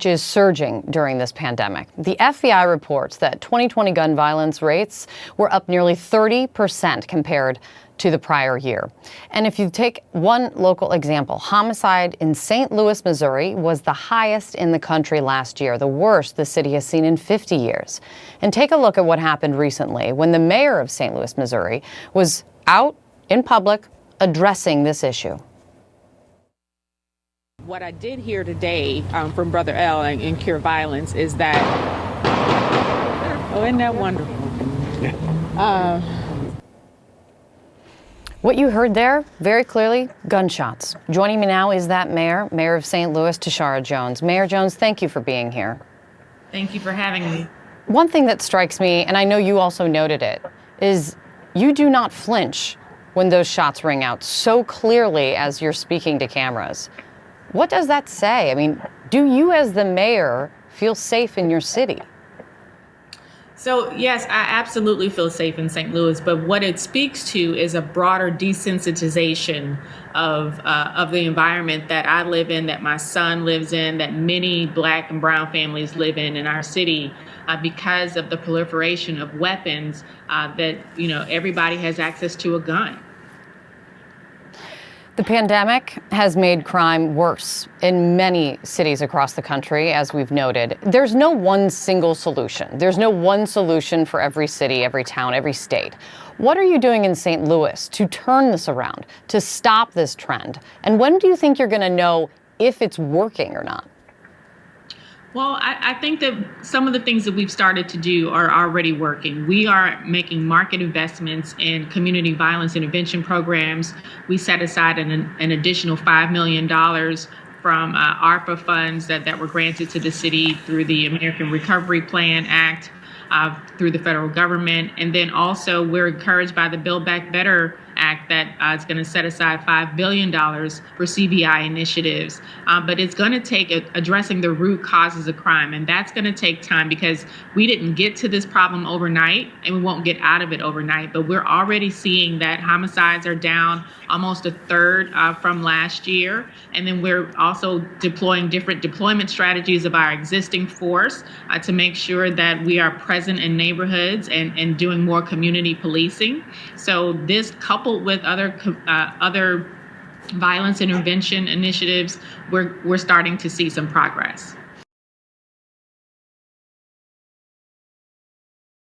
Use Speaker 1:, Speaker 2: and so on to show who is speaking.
Speaker 1: is surging during this pandemic. The FBI reports that 2020 gun violence rates were up nearly 30% compared to the prior year. And if you take one local example, homicide in St. Louis, Missouri was the highest in the country last year, the worst the city has seen in 50 years. And take a look at what happened recently when the mayor of St. Louis, Missouri was out in public addressing this issue.
Speaker 2: What I did hear today from Brother L in Cure Violence is that, oh, isn't that wonderful?
Speaker 1: What you heard there, very clearly, gunshots. Joining me now is that Mayor of St. Louis, Tishaura Jones. Mayor Jones, thank you for being here.
Speaker 3: Thank you for having me.
Speaker 1: One thing that strikes me, and I know you also noted it, is you do not flinch when those shots ring out so clearly as you're speaking to cameras. What does that say? I mean, do you as the mayor feel safe in your city?
Speaker 3: So, yes, I absolutely feel safe in St. Louis, but what it speaks to is a broader desensitization of the environment that I live in, that my son lives in, that many Black and brown families live in our city, because of the proliferation of weapons that, everybody has access to a gun.
Speaker 1: The pandemic has made crime worse in many cities across the country, as we've noted. There's no one single solution. There's no one solution for every city, every town, every state. What are you doing in St. Louis to turn this around, to stop this trend? And when do you think you're going to know if it's working or not?
Speaker 3: Well, I think that some of the things that we've started to do are already working. We are making market investments in community violence intervention programs. We set aside an additional $5 million from ARPA funds that were granted to the city through the American Recovery Plan Act, through the federal government. And then also we're encouraged by the Build Back Better Act that is going to set aside $5 billion for CVI initiatives. But it's going to take addressing the root causes of crime. And that's going to take time because we didn't get to this problem overnight and we won't get out of it overnight. But we're already seeing that homicides are down almost a third from last year. And then we're also deploying different deployment strategies of our existing force to make sure that we are present in neighborhoods and doing more community policing. So this coupled with other violence intervention initiatives, we're starting to see some progress.